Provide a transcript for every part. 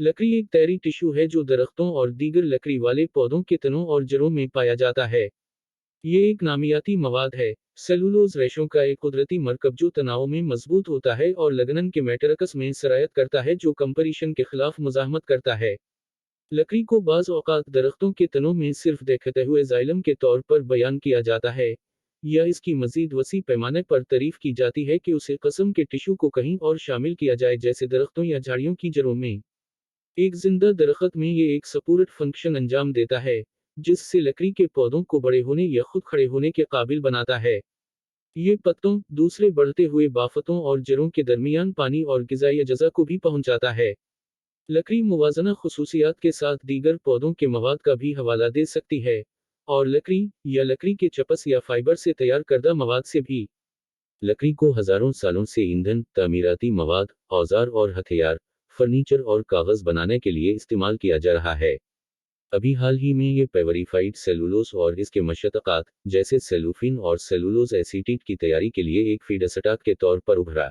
लकड़ी एक तैरी टिश्यू है जो दरख्तों और दीगर लकड़ी वाले पौधों के तनों और जड़ों में पाया जाता है। ये एक नामियाती मवाद है। सेलुलोज रेशों का एक कुदरती मरकब जो तनाव में मजबूत होता है और लगनन के मैट्रिक्स में सरायत करता है जो कंपरीशन के खिलाफ मुजाहमत करता है। लकड़ी को बाज़ औक़ात दरख्तों के तनों में सिर्फ देखते हुए जाइलम के तौर पर बयान किया जाता है, या इसकी मज़ीद वसी पैमाने पर तारीफ की जाती है कि उसे कस्म के टिश्यू को कहीं और शामिल किया जाए जैसे दरख्तों या झाड़ियों की जड़ों में। एक जिंदा दरख्त में ये एक सपोर्ट फंक्शन अंजाम देता है, जिससे लकड़ी के पौधों को बड़े होने या खुद खड़े होने के काबिल बनाता है। ये पत्तों, दूसरे बढ़ते हुए बाफतों और जड़ों के दरमियान पानी और ग़िज़ाई अज़ा को भी पहुंचाता है। लकड़ी मुवाज़ना खुसूसियात के साथ दीगर पौधों के मवाद का भी हवाला दे सकती है, और लकड़ी, या लकड़ी के चपस या फाइबर से तैयार करदा मवाद से भी। लकड़ी को हजारों सालों से ईंधन, तामीराती मवाद, औजार और हथियार, फर्नीचर और कागज बनाने के लिए इस्तेमाल किया जा रहा है। अभी हाल ही में ये पेवरीफाइड सेलुलोज और इसके मशतक़ात, जैसे सेलुफिन और सेलुलोज एसीटेट की तैयारी के लिए एक फीडस्टॉक के तौर पर उभरा।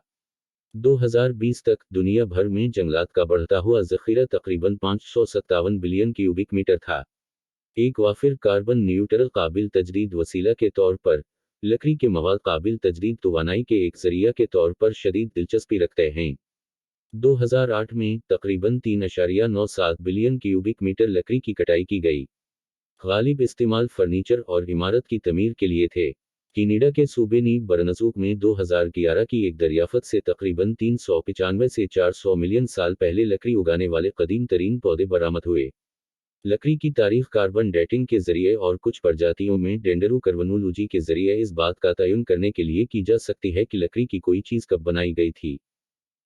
2020 तक दुनिया भर में जंगलात का बढ़ता हुआ ज़ख़ीरा तकरीबन 557 बिलियन क्यूबिक मीटर था। एक वाफिर कार्बन न्यूट्रल काबिल तजदीद वसीला के तौर पर लकड़ी के मवाद काबिल तजदीद तवानाई के एक ज़रिया के तौर पर शदीद दिलचस्पी रखते हैं। 2008 में तकरीबन 3.97 बिलियन क्यूबिक मीटर लकड़ी की कटाई की गई। गालिब इस्तेमाल फर्नीचर और इमारत की तमीर के लिए थे। कनाडा के सूबे नीव बरनज़ुक में 2011 की एक दरियाफत से तकरीबन 395 से 400 मिलियन साल पहले लकड़ी उगाने वाले कदीम तरीन पौधे बरामद हुए। लकड़ी की तारीख कार्बन डेटिंग के जरिए और कुछ प्रजातियों में डेंडरोकर्बनोलॉजी के जरिए इस बात का तयन करने के लिए की जा सकती है कि लकड़ी की कोई चीज़ कब बनाई गई थी।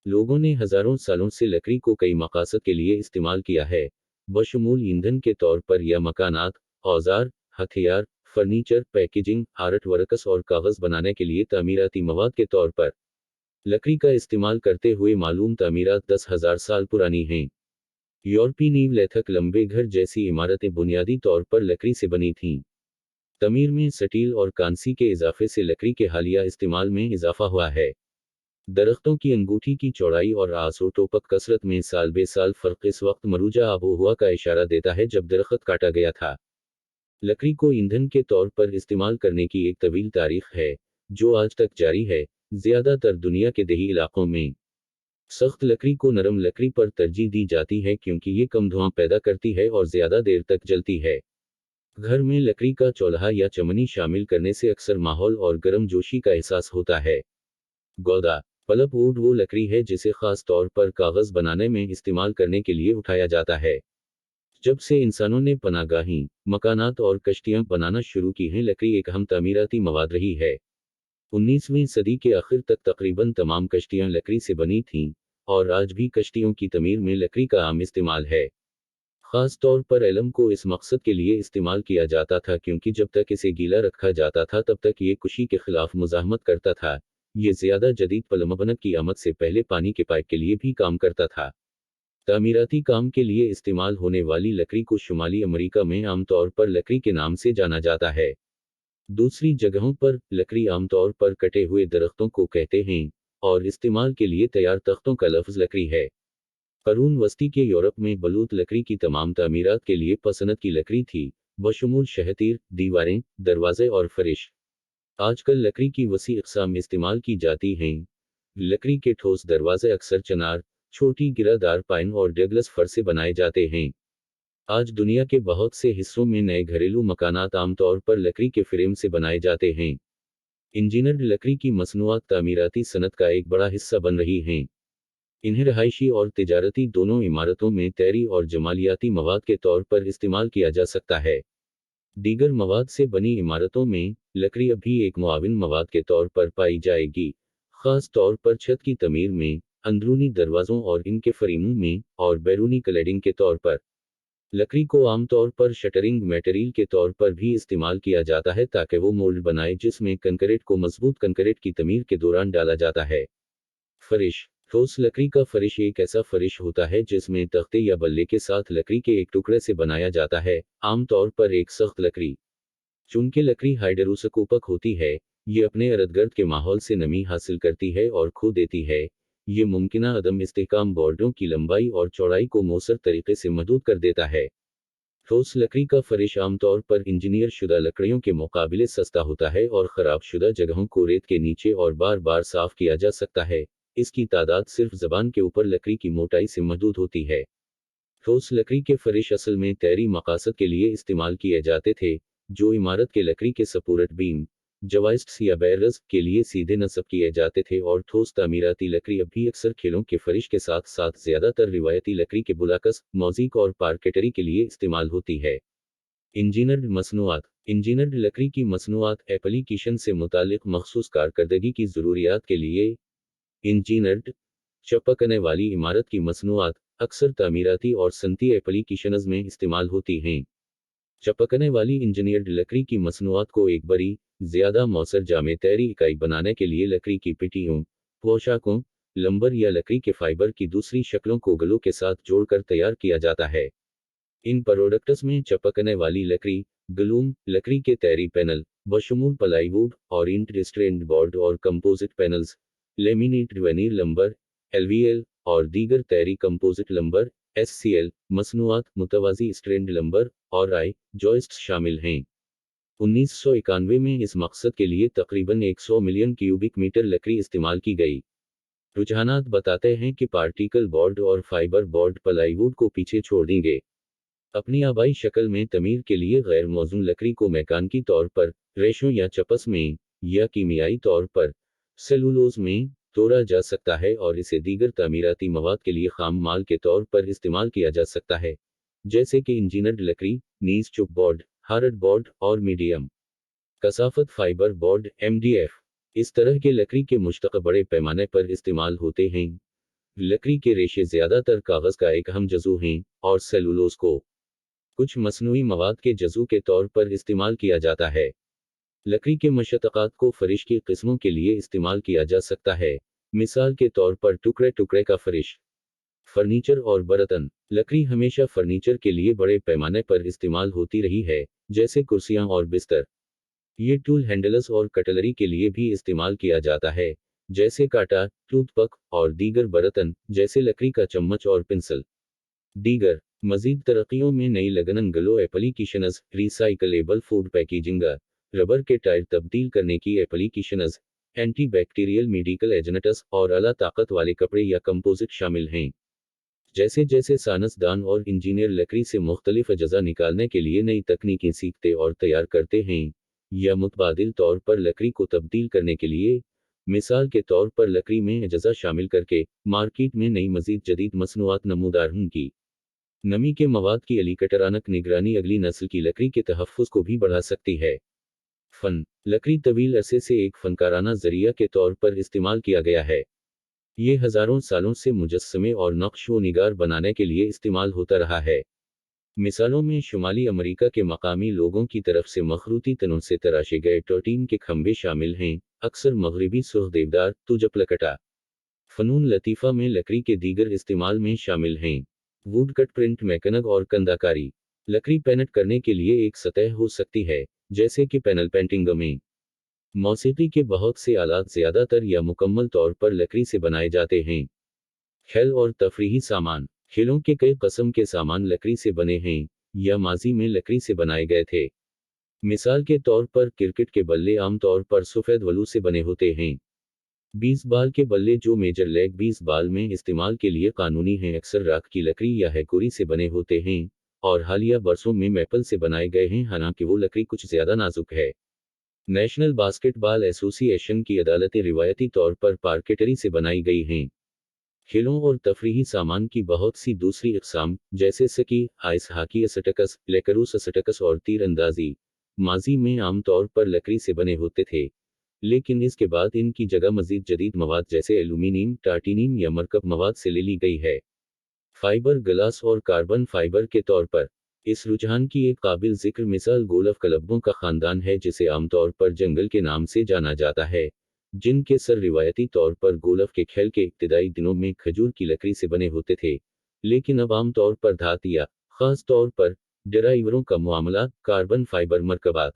लोगों ने हजारों सालों से लकड़ी को कई मकासद के लिए इस्तेमाल किया है, बशमूल ईंधन के तौर पर या मकानात, औजार, हथियार, फर्नीचर, पैकेजिंग, आर्ट वर्कस और कागज बनाने के लिए तामीराती मवाद के तौर पर। लकड़ी का इस्तेमाल करते हुए मालूम तामीरात 10,000 साल पुरानी हैं। यूरोपीय नीव लेथक लंबे घर जैसी इमारतें बुनियादी तौर पर लकड़ी से बनी थीं। तमीर में स्टील और कांसी के इजाफे से लकड़ी के हालिया इस्तेमाल में इजाफा हुआ है। दरख्तों की अंगूठी की चौड़ाई और आसोटोपक कसरत में साल बे साल फर्क इस वक्त मरूजा आबोहवा का इशारा देता है जब दरख्त काटा गया था। लकड़ी को ईंधन के तौर पर इस्तेमाल करने की एक तवील तारीख है, जो आज तक जारी है, ज़्यादातर दुनिया के देही इलाकों में। सख्त लकड़ी को नरम लकड़ी पर तरजीह दी जाती है क्योंकि ये कम धुआं पैदा करती है और ज़्यादा देर तक जलती है। घर में लकड़ी का चूल्हा या चमनी शामिल करने से अक्सर माहौल और गर्म जोशी का एहसास होता है। गौदा पल्प वुड वो लकड़ी है जिसे खास तौर पर कागज बनाने में इस्तेमाल करने के लिए उठाया जाता है। जब से इंसानों ने पनागाहें, मकानात और कश्तियां बनाना शुरू की हैं, लकड़ी एक अहम तामीराती मवाद रही है। 19वीं सदी के आखिर तक तकरीबन तमाम कश्तियां लकड़ी से बनी थीं, और आज भी कश्तियों की तमीर में लकड़ी का आम इस्तेमाल है। खास तौर पर एलम को इस मकसद के लिए इस्तेमाल किया जाता था क्योंकि जब तक इसे गीला रखा जाता था तब तक ये कुशी के खिलाफ मुजाहमत करता था। ये ज़्यादा जदीद पलमबनक की आमद से पहले पानी के पाइप के लिए भी काम करता था। तामीराती काम के लिए इस्तेमाल होने वाली लकड़ी को शुमाली अमेरिका में आमतौर पर लकड़ी के नाम से जाना जाता है। दूसरी जगहों पर लकड़ी आमतौर पर कटे हुए दरख्तों को कहते हैं, और इस्तेमाल के लिए तैयार तख्तों का लफ्ज़ लकड़ी है। करून वस्ती के यूरोप में बलूत लकड़ी की तमाम तामीरात के लिए पसंद की लकड़ी थी, बशमूल शहतीर, दीवारें, दरवाजे और फरिश। आजकल लकड़ी की वसी इक़साम इस्तेमाल की जाती हैं। लकड़ी के ठोस दरवाजे अक्सर चनार, छोटी गिरादार पाइन और डगलस फर से बनाए जाते हैं। आज दुनिया के बहुत से हिस्सों में नए घरेलू मकानात आमतौर पर लकड़ी के फ्रेम से बनाए जाते हैं। इंजीनियर्ड लकड़ी की मसनूआत तामीराती सनत का एक बड़ा हिस्सा बन रही हैं। इन्हें रहायशी और तिजारती दोनों इमारतों में तैरी और जमालियाती मवाद के तौर पर इस्तेमाल किया जा सकता है। दीगर मवाद से बनी इमारतों में लकड़ी अभी एक मुआविन मवाद के तौर पर पाई जाएगी, खास तौर पर छत की तमीर में, अंदरूनी दरवाजों और इनके फ्रेमों में, और बैरूनी क्लैडिंग के तौर पर। लकड़ी को आमतौर पर शटरिंग मटेरियल के तौर पर भी इस्तेमाल किया जाता है ताकि वो मोल्ड बनाए जिसमें कंक्रीट को मजबूत कंक्रीट की तमीर के दौरान डाला जाता है। फरिश ठोस लकड़ी का फरिश एक ऐसा फरिश होता है जिसमें तख्ते या बल्ले के साथ लकड़ी के एक टुकड़े से बनाया जाता है, आमतौर पर एक सख्त लकड़ी। चूंकि लकड़ी हाइड्रोस्कोपिक होती है, ये अपने इर्द गिर्द के माहौल से नमी हासिल करती है और खो देती है, ये मुमकिना अदम इस्तेहकाम बोर्डों की लंबाई और चौड़ाई को मौसर तरीके से महदूद कर देता है। ठोस लकड़ी का फर्श आमतौर पर इंजीनियर शुदा लकड़ियों के मुकाबले सस्ता होता है और खराब शुदा जगहों को रेत के नीचे और बार बार साफ किया जा सकता है। इसकी तादाद सिर्फ जबान के ऊपर लकड़ी की मोटाई से महदूद होती है। ठोस लकड़ी के फर्श असल में तैरी मकासद के लिए इस्तेमाल किए जाते थे, जो इमारत के लकड़ी के सपोर्ट बीम, जवाइस्ट्स या बैरल्स के लिए सीधे नस्ब किए जाते थे। और ठोस तामीराती लकड़ी अब भी अक्सर खेलों के फर्श के साथ साथ ज्यादातर रिवायती लकड़ी के बुलाकस, मोज़ेक और पार्केटरी के लिए इस्तेमाल होती है। इंजीनियर्ड मसनूआत। इंजीनियर्ड लकड़ी की मसनूआत एप्लीकेशन से मुतालिक मखसूस कारकर्दगी की ज़रूरियात के लिए इंजीनियर्ड चपकने वाली इमारत की मसनूआत अक्सर तामीराती और सनती एप्लीकेशंस में इस्तेमाल होती हैं। चपकने वाली इंजीनियर्ड लकड़ी की मसनूआत को एक बड़ी, ज्यादा मौसर जामे तैरी इकाई बनाने के लिए लकड़ी की पिटियों, पोशाकों, लंबर या लकड़ी के फाइबर की दूसरी शक्लों को गलों के साथ जोड़कर तैयार किया जाता है। इन प्रोडक्ट्स में चपकने वाली लकड़ी, ग्लूम, लकड़ी के तैरी पैनल, बशमूल प्लाईवुड और इंट स्ट्रैंड बोर्ड और composite panels, laminated veneer lumber, LVL, और दीगर तैरी कंपोजिट लंबर, एससीएल, मसनूआत, मुतवाज़ी स्ट्रैंड लंबर और आई जॉइस्ट्स शामिल हैं। 1991 में इस मकसद के लिए तकरीबन 100 मिलियन क्यूबिक मीटर लकड़ी इस्तेमाल की गई। रुझानात बताते हैं कि पार्टिकल बोर्ड और फाइबर बोर्ड प्लाईवुड को पीछे छोड़ देंगे। अपनी आबाई शक्ल में तमीर के लिए गैर मौजून लकड़ी को मैकानिकी तौर पर, रेशों या चपस में, या कीमियाई तौर पर, सेलुलोज में तोड़ा जा सकता है और इसे दीगर तामीराती मवाद के लिए खाम माल के तौर पर इस्तेमाल किया जा सकता है, जैसे कि इंजीनियर्ड लकड़ी, नीज चुप बोर्ड, हार्ड बोर्ड और मीडियम कसाफत फाइबर बोर्ड एमडीएफ। इस तरह के लकड़ी के मुश्तक बड़े पैमाने पर इस्तेमाल होते हैं। लकड़ी के रेशे ज्यादातर कागज का एक अहम जज़ू हैं, और सेलुलोज को कुछ मसनूई मवाद के जज़ू के तौर पर इस्तेमाल किया जाता है। लकड़ी के मशतक़ात को फर्श की किस्मों के लिए इस्तेमाल किया जा सकता है, मिसाल के तौर पर टुकड़े टुकड़े का फर्श, फर्नीचर और बर्तन। लकड़ी हमेशा फर्नीचर के लिए बड़े पैमाने पर इस्तेमाल होती रही है, जैसे कुर्सियां और बिस्तर। ये टूल हैंडल्स और कटलरी के लिए भी इस्तेमाल किया जाता है, जैसे कांटा, टूथपक, और दीगर बर्तन, जैसे लकड़ी का चम्मच और पेंसिल। दीगर मजीद तरक्कियों में नई लगनन गलो applications, recyclable food packaging, rubber के टायर तब्दील करने की applications, anti bacterial medical agents और आला ताकत वाले कपड़े या कंपोजिट शामिल हैं। जैसे जैसे साइंसदान और इंजीनियर लकड़ी से मुख्तलिफ अज्जा निकालने के लिए नई तकनीकें सीखते और तैयार करते हैं, या मुतबादिल तौर पर लकड़ी को तब्दील करने के लिए, मिसाल के तौर पर लकड़ी में अज्जा शामिल करके, मार्केट में नई मजीद जदीद मसनूआत नमूदार होंगी। नमी के मवाद की अलीकटरानक निगरानी अगली नस्ल की लकड़ी के तहफ़्फ़ुज़ को भी बढ़ा सकती है। फन। लकड़ी तवील अरसे से एक फनकाराना जरिया के तौर पर इस्तेमाल किया गया है। ये हजारों सालों से मुजस्समे और नक्श व निगार बनाने के लिए इस्तेमाल होता रहा है। मिसालों में शुमाली अमेरिका के मकामी लोगों की तरफ से मखरूती तनों से तराशे गए टोटीन के खंभे शामिल हैं, अक्सर मगरबी सुर्ख देवदार, तुजपलकटा। फनून लतीफ़ा में लकड़ी के दीगर इस्तेमाल में शामिल हैं वुडकट प्रिंट मैकेनिक और कंदाकारी। लकड़ी पेंट करने के लिए एक सतह हो सकती है, जैसे कि पैनल पेंटिंग में। मौसीकी के बहुत से आलात ज्यादातर या मुकम्मल तौर पर लकड़ी से बनाए जाते हैं। खेल और तफरीही सामान। खेलों के कई किस्म के सामान लकड़ी से बने हैं, या माजी में लकड़ी से बनाए गए थे। मिसाल के तौर पर क्रिकेट के बल्ले आमतौर पर सफ़ेद वलू से बने होते हैं। 20 बाल के बल्ले जो मेजर लेग 20 बाल में इस्तेमाल के लिए कानूनी हैं अक्सर राख की लकड़ी या हैकोरी से बने होते हैं, और हालिया बरसों में मैपल से बनाए गए हैं, हालांकि वो लकड़ी कुछ ज़्यादा नाजुक है। नेशनल बास्केटबॉल एसोसिएशन की अदालतें रिवायती तौर पर पार्केटरी से बनाई गई हैं। खेलों और तफरीही सामान की बहुत सी दूसरी अक़साम, जैसे स्की, आइस हॉकी एस्टेटिक्स, लेकरूस एस्टेटिक्स और तीर अंदाजी, माजी में आमतौर पर लकड़ी से बने होते थे, लेकिन इसके बाद इनकी जगह मजीद जदीद मवाद जैसे एल्यूमीनियम, टाइटेनियम या मरकब मवाद से ले ली गई है। फाइबर ग्लास और कार्बन फाइबर के तौर पर इस रुझान की एक काबिल जिक्र मिसाल गोल्फ क्लबों का खानदान है, जिसे आमतौर पर जंगल के नाम से जाना जाता है, जिनके सर रिवायती तौर पर गोल्फ के खेल के इब्तिदाई दिनों में खजूर की लकड़ी से बने होते थे, लेकिन अब आमतौर पर धातु या खास तौर पर ड्राइवरों का मामला कार्बन फाइबर मरकबात